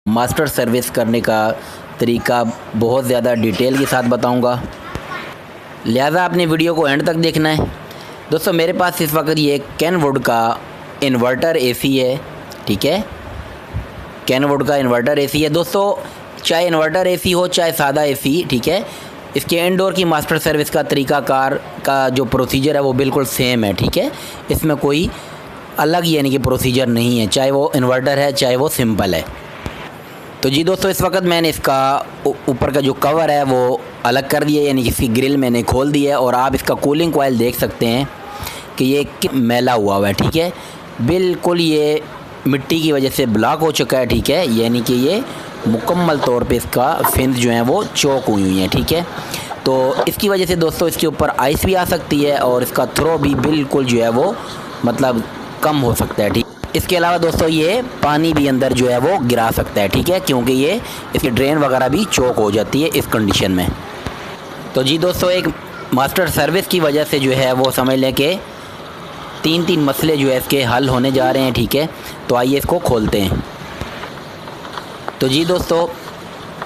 Master service करने का तरीका बहुत ज़्यादा डिटेल के साथ बताऊंगा, लिहाजा आपने वीडियो को एंड तक देखना है। दोस्तों मेरे पास इस वक्त ये कैनवुड का इन्वर्टर एसी है, ठीक है। कैनवुड का इन्वर्टर एसी है दोस्तों, चाहे इन्वर्टर एसी हो चाहे सादा एसी, ठीक है। इसके इंडोर की मास्टर सर्विस का तरीक़ाकार का जो प्रोसीजर है वो बिल्कुल सेम है, ठीक है। इसमें कोई अलग यानी कि प्रोसीजर नहीं है, चाहे वो इन्वर्टर है चाहे वो सिंपल है। तो जी दोस्तों इस वक्त मैंने इसका ऊपर का जो कवर है वो अलग कर दिया, यानी कि इसकी ग्रिल मैंने खोल दी है और आप इसका कूलिंग कॉइल देख सकते हैं कि ये मैला हुआ है, ठीक है। बिल्कुल ये मिट्टी की वजह से ब्लॉक हो चुका है, ठीक है। यानी कि ये मुकम्मल तौर पे इसका फिन्स जो हैं वो चौक हुई हैं, ठीक है। तो इसकी वजह से दोस्तों इसके ऊपर आइस भी आ सकती है और इसका थ्रो भी बिल्कुल जो है वो मतलब कम हो सकता है, ठीक। इसके अलावा दोस्तों ये पानी भी अंदर जो है वो गिरा सकता है, ठीक है, क्योंकि ये इसकी ड्रेन वगैरह भी चौक हो जाती है इस कंडीशन में। तो जी दोस्तों एक मास्टर सर्विस की वजह से जो है वो समझ लें कि तीन मसले जो है इसके हल होने जा रहे हैं, ठीक है। तो आइए इसको खोलते हैं। तो जी दोस्तों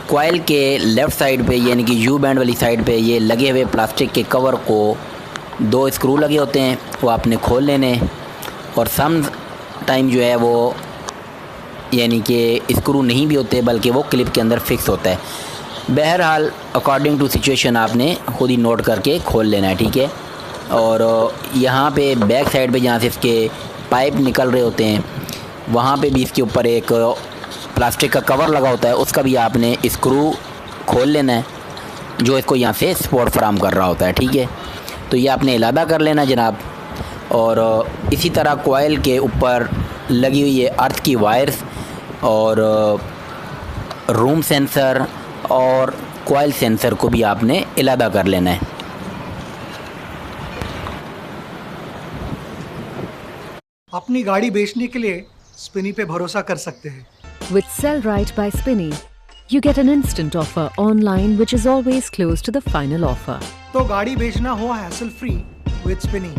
कॉइल के लेफ़्ट साइड पे यानी कि यू बैंड वाली साइड पे ये लगे हुए प्लास्टिक के कवर को 2 स्क्रू लगे होते हैं, वो आपने खोल लेने। और सम टाइम जो है वो यानी कि स्क्रू नहीं भी होते बल्कि वो क्लिप के अंदर फिक्स होता है। बहरहाल अकॉर्डिंग टू सिचुएशन आपने खुद ही नोट करके खोल लेना है, ठीक है। और यहाँ पे बैक साइड पे जहाँ से इसके पाइप निकल रहे होते हैं वहाँ पे भी इसके ऊपर एक प्लास्टिक का कवर लगा होता है, उसका भी आपने स्क्रू खोल लेना है जो इसको यहाँ से सपोर्ट फराहम कर रहा होता है, ठीक है। तो ये आपने इलादा कर लेना जनाब। और इसी तरह कॉइल के ऊपर लगी हुई है अर्थ की वायर्स और रूम सेंसर और कॉइल सेंसर को भी आपने इलादा कर लेना है। अपनी गाड़ी बेचने के लिए स्पिनी पे भरोसा कर सकते हैं। With Sell Right by Spinny, you get an instant offer online which is always close to the final offer. तो गाड़ी बेचना हो हैसल फ्री विद स्पिनी।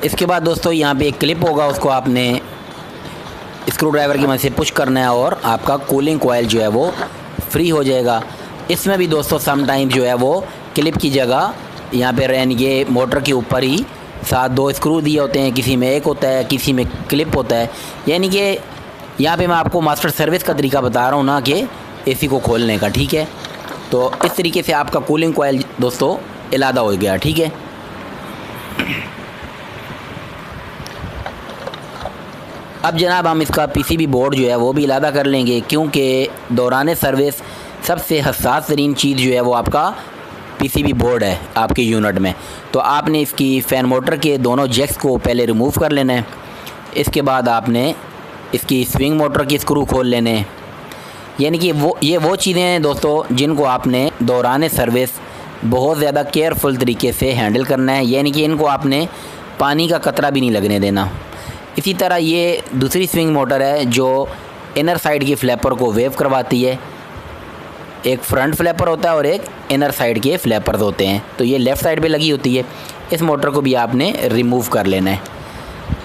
इसके बाद दोस्तों यहाँ पे एक क्लिप होगा, उसको आपने स्क्रू ड्राइवर की मदद से पुश करना है और आपका कूलिंग कॉइल जो है वो फ्री हो जाएगा। इसमें भी दोस्तों सम टाइम जो है वो क्लिप की जगह यहाँ पे रहेंगे मोटर के ऊपर ही साथ 2 स्क्रू दिए होते हैं, किसी में एक होता है किसी में क्लिप होता है। यानी कि यहाँ पे मैं आपको मास्टर सर्विस का तरीका बता रहा हूँ ना कि एसी को खोलने का, ठीक है। तो इस तरीके से आपका कूलिंग कॉइल दोस्तों इलादा हो गया, ठीक है। अब जनाब हम इसका पीसीबी बोर्ड जो है वो भी इलादा कर लेंगे, क्योंकि दौरान सर्विस सबसे हसास तरीन चीज़ जो है वो आपका पीसीबी बोर्ड है आपके यूनिट में। तो आपने इसकी फ़ैन मोटर के दोनों जैक्स को पहले रिमूव कर लेना है। इसके बाद आपने इसकी स्विंग मोटर की स्क्रू खोल लेने हैं। यानी कि ये वो चीज़ें हैं दोस्तों जिनको आपने दौरान सर्विस बहुत ज़्यादा केयरफुल तरीके से हैंडल करना है, यानी कि इनको आपने पानी का कतरा भी नहीं लगने देना। इसी तरह ये दूसरी स्विंग मोटर है जो इनर साइड की फ्लैपर को वेव करवाती है। एक फ्रंट फ्लैपर होता है और एक इनर साइड के फ्लैपर्स होते हैं, तो ये लेफ़्ट साइड पे लगी होती है। इस मोटर को भी आपने रिमूव कर लेना है।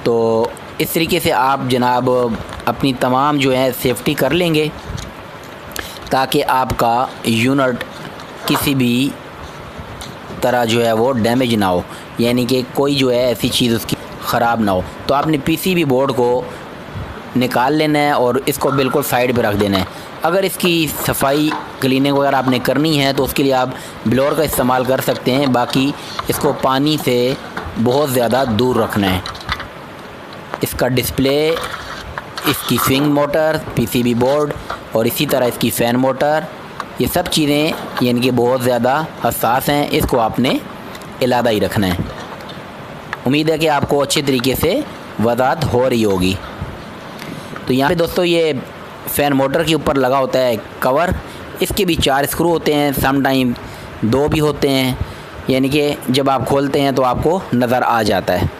तो इस तरीके से आप जनाब अपनी तमाम जो है सेफ्टी कर लेंगे ताकि आपका यूनिट किसी भी तरह जो है वो डैमेज ना हो, यानी कि कोई जो है ऐसी चीज़ उसकी ख़राब ना हो। तो आपने पीसीबी बोर्ड को निकाल लेना है और इसको बिल्कुल साइड पे रख देना है। अगर इसकी सफाई क्लीनिंग वगैरह आपने करनी है तो उसके लिए आप ब्लोअर का इस्तेमाल कर सकते हैं, बाकी इसको पानी से बहुत ज़्यादा दूर रखना है। इसका डिस्प्ले, इसकी स्विंग मोटर, पीसीबी बोर्ड और इसी तरह इसकी फ़ैन मोटर, ये सब चीज़ें यानी कि बहुत ज़्यादा हसास हैं, इसको आपने इलादा ही रखना है। उम्मीद है कि आपको अच्छे तरीके से वज़ाहत हो रही होगी। तो यहाँ पे दोस्तों ये फ़ैन मोटर के ऊपर लगा होता है कवर, इसके भी 4 स्क्रू होते हैं, सम टाइम 2 भी होते हैं, यानी कि जब आप खोलते हैं तो आपको नज़र आ जाता है।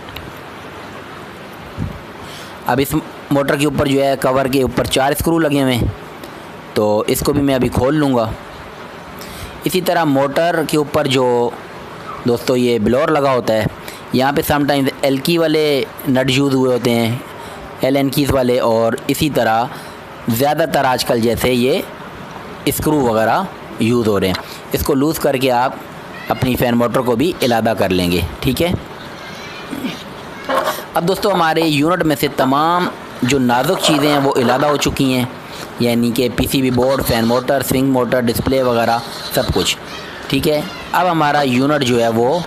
अब इस मोटर के ऊपर जो है कवर के ऊपर 4 स्क्रू लगे हुए हैं, तो इसको भी मैं अभी खोल लूँगा। इसी तरह मोटर के ऊपर जो दोस्तों ये ब्लोअर लगा होता है, यहाँ पे समटाइम्स एल की वाले नट यूज़ हुए होते हैं, एल एन कीज़ वाले, और इसी तरह ज़्यादातर आजकल जैसे ये स्क्रू वगैरह यूज़ हो रहे हैं। इसको लूज़ करके आप अपनी फ़ैन मोटर को भी इलादा कर लेंगे, ठीक है। अब दोस्तों हमारे यूनिट में से तमाम जो नाजुक चीज़ें हैं वो इलादा हो चुकी हैं, यानी कि PCB board, fan motor, swing motor, display वगैरह सब कुछ, ठीक है। अब हमारा यूनिट जो है वो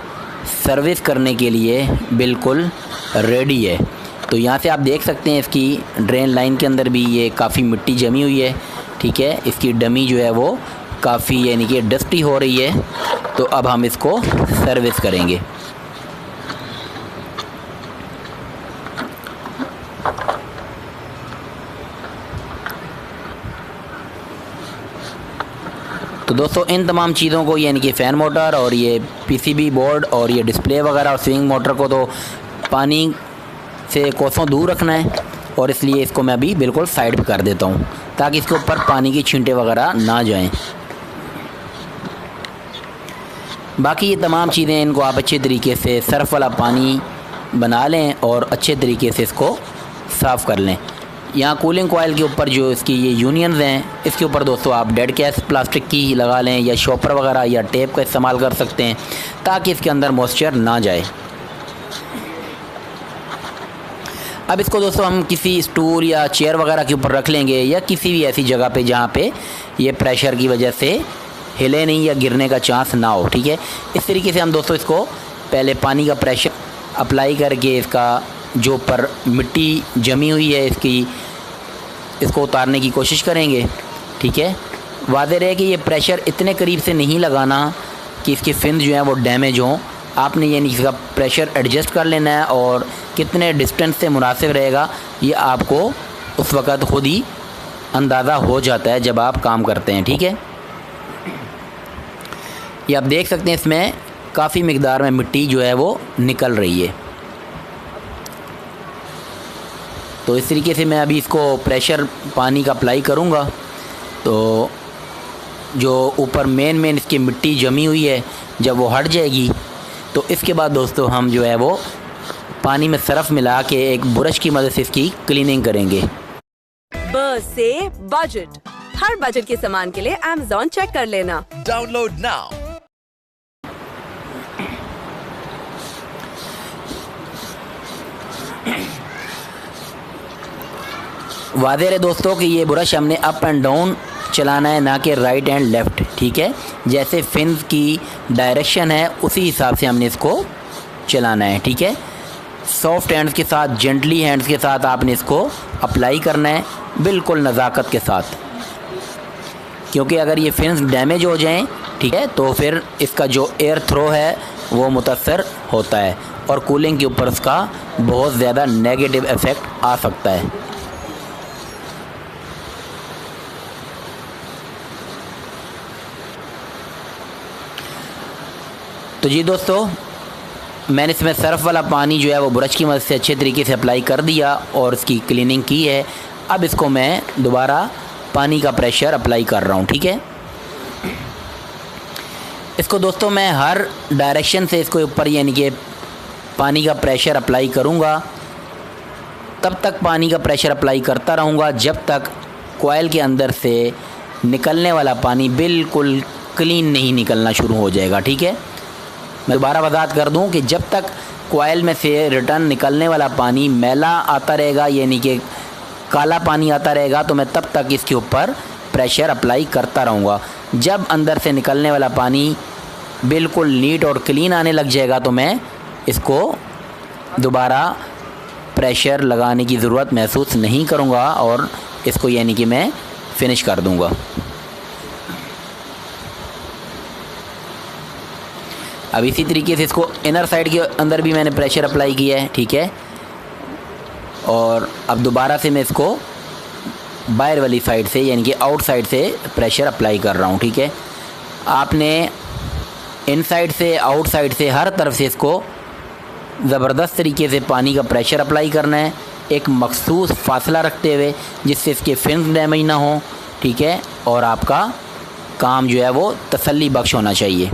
सर्विस करने के लिए बिल्कुल रेडी है। तो यहाँ से आप देख सकते हैं इसकी ड्रेन लाइन के अंदर भी ये काफ़ी मिट्टी जमी हुई है, ठीक है। इसकी डमी जो है वो काफ़ी यानी कि डस्टी हो रही है। तो अब हम इसको सर्विस करेंगे। तो दोस्तों इन तमाम चीज़ों को यानी कि फ़ैन मोटर और ये पीसीबी बोर्ड और ये डिस्प्ले वगैरह और स्विंग मोटर को तो पानी से कोसों दूर रखना है, और इसलिए इसको मैं अभी बिल्कुल साइड पे कर देता हूँ ताकि इसके ऊपर पानी की छींटे वगैरह ना जाएं। बाकी ये तमाम चीज़ें इनको आप अच्छे तरीके से सर्फ़ वाला पानी बना लें और अच्छे तरीके से इसको साफ़ कर लें। यहाँ कूलिंग कॉइल के ऊपर जो इसकी ये यूनियंस हैं, इसके ऊपर दोस्तों आप डेड कैश प्लास्टिक की लगा लें या शॉपर वगैरह या टेप का इस्तेमाल कर सकते हैं ताकि इसके अंदर मॉइस्चर ना जाए। अब इसको दोस्तों हम किसी स्टूल या चेयर वगैरह के ऊपर रख लेंगे या किसी भी ऐसी जगह पे जहाँ पे ये प्रेशर की वजह से हिले नहीं या गिरने का चांस ना हो, ठीक है। इस तरीके से हम दोस्तों इसको पहले पानी का प्रेशर अप्लाई करके इसका जो ऊपर मिट्टी जमी हुई है इसको उतारने की कोशिश करेंगे, ठीक है। वाज़ेह रहे कि ये प्रेशर इतने करीब से नहीं लगाना कि इसके फिन जो हैं वो डैमेज हों। आपने यानी इसका प्रेशर एडजस्ट कर लेना है और कितने डिस्टेंस से मुनासिब रहेगा ये आपको उस वक़्त खुद ही अंदाज़ा हो जाता है जब आप काम करते हैं, ठीक है। ये आप देख सकते हैं इसमें काफ़ी मिक़दार में मिट्टी जो है वो निकल रही है। तो इस तरीके से मैं अभी इसको प्रेशर पानी का अप्लाई करूँगा। तो जो ऊपर मेन इसकी मिट्टी जमी हुई है जब वो हट जाएगी तो इसके बाद दोस्तों हम जो है वो पानी में सरफ मिला के एक ब्रश की मदद से इसकी क्लीनिंग करेंगे। बस से बजट, हर बजट के सामान के लिए Amazon चेक कर लेना। Download now. वाज़ेह है दोस्तों कि ये ब्रश हमने अप एंड डाउन चलाना है, ना कि राइट एंड लेफ़्ट, ठीक है। जैसे फिन्स की डायरेक्शन है उसी हिसाब से हमने इसको चलाना है, ठीक है। सॉफ्ट हैंड्स के साथ, जेंटली हैंड्स के साथ आपने इसको अप्लाई करना है, बिल्कुल नज़ाकत के साथ, क्योंकि अगर ये फिन्स डैमेज हो जाएं, ठीक है, तो फिर इसका जो एयर थ्रो है वो मुतासर होता है और कूलिंग के ऊपर उसका बहुत ज़्यादा नेगेटिव इफ़ेक्ट आ सकता है। तो जी दोस्तों मैंने इसमें सर्फ़ वाला पानी जो है वो ब्रश की मदद से अच्छे तरीके से अप्लाई कर दिया और इसकी क्लीनिंग की है। अब इसको मैं दोबारा पानी का प्रेशर अप्लाई कर रहा हूँ, ठीक है। इसको दोस्तों मैं हर डायरेक्शन से इसको ऊपर यानी कि पानी का प्रेशर अप्लाई करूँगा, तब तक पानी का प्रेशर अप्लाई करता रहूँगा जब तक कॉइल के अंदर से निकलने वाला पानी बिल्कुल क्लीन नहीं निकलना शुरू हो जाएगा, ठीक है। मैं दोबारा वजाहत कर दूं कि जब तक कॉइल में से रिटर्न निकलने वाला पानी मैला आता रहेगा यानी कि काला पानी आता रहेगा तो मैं तब तक इसके ऊपर प्रेशर अप्लाई करता रहूँगा। जब अंदर से निकलने वाला पानी बिल्कुल नीट और क्लीन आने लग जाएगा तो मैं इसको दोबारा प्रेशर लगाने की ज़रूरत महसूस नहीं करूँगा और इसको यानी कि मैं फ़िनिश कर दूँगा। अब इसी तरीके से इसको इनर साइड के अंदर भी मैंने प्रेशर अप्लाई किया है, ठीक है। और अब दोबारा से मैं इसको बाहर वाली साइड से यानी कि आउट साइड से प्रेशर अप्लाई कर रहा हूँ, ठीक है। आपने इन साइड से आउट साइड से हर तरफ से इसको ज़बरदस्त तरीके से पानी का प्रेशर अप्लाई करना है, एक मखसूस फासला रखते हुए जिससे इसके फिन्स डैमेज ना हो, ठीक है। और आपका काम जो है वो तसल्ली बख्श होना चाहिए।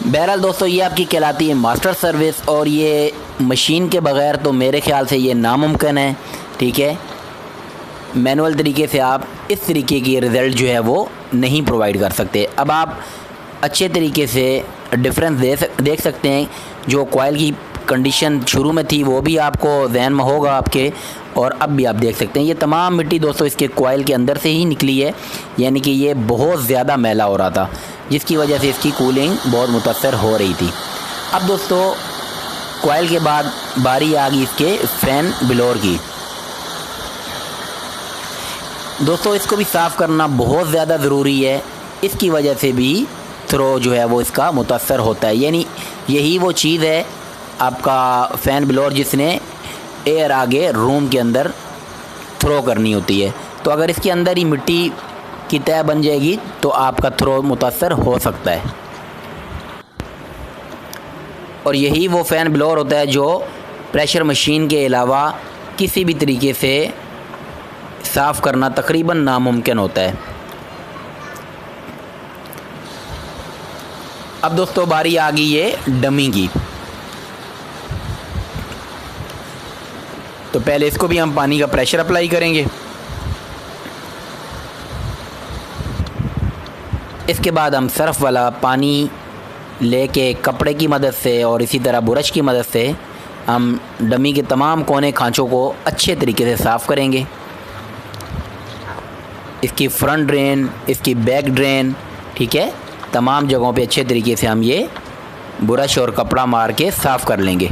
बहरहाल दोस्तों, ये आपकी कहलाती है मास्टर सर्विस, और ये मशीन के बग़ैर तो मेरे ख़्याल से ये नामुमकिन है। ठीक है, मैनुअल तरीके से आप इस तरीके की रिज़ल्ट जो है वो नहीं प्रोवाइड कर सकते। अब आप अच्छे तरीके से डिफरेंस देख सकते हैं। जो कॉइल की कंडीशन शुरू में थी वो भी आपको ज़हन में होगा आपके, और अब भी आप देख सकते हैं ये तमाम मिट्टी दोस्तों इसके कॉइल के अंदर से ही निकली है, यानी कि ये बहुत ज़्यादा मैला हो रहा था, जिसकी वजह से इसकी कूलिंग बहुत मुतासर हो रही थी। अब दोस्तों कॉइल के बाद बारी आ गई इसके फ़ैन ब्लोअर की। दोस्तों इसको भी साफ़ करना बहुत ज़्यादा ज़रूरी है, इसकी वजह से भी थ्रो जो है वो इसका मुतासर होता है। यानी यही वो चीज़ है आपका फ़ैन ब्लोअर जिसने एयर आगे रूम के अंदर थ्रो करनी होती है। तो अगर इसके अंदर ही मिट्टी की तह बन जाएगी तो आपका थ्रो मुतासर हो सकता है। और यही वो फ़ैन ब्लोअर होता है जो प्रेशर मशीन के अलावा किसी भी तरीके से साफ़ करना तकरीबन नामुमकिन होता है। अब दोस्तों बारी आ गई है डमी की। तो पहले इसको भी हम पानी का प्रेशर अप्लाई करेंगे। इसके बाद हम सर्फ़ वाला पानी लेके कपड़े की मदद से और इसी तरह ब्रश की मदद से हम डमी के तमाम कोने खांचों को अच्छे तरीके से साफ़ करेंगे। इसकी फ्रंट ड्रेन, इसकी बैक ड्रेन, ठीक है, तमाम जगहों पे अच्छे तरीके से हम ये ब्रश और कपड़ा मार के साफ़ कर लेंगे।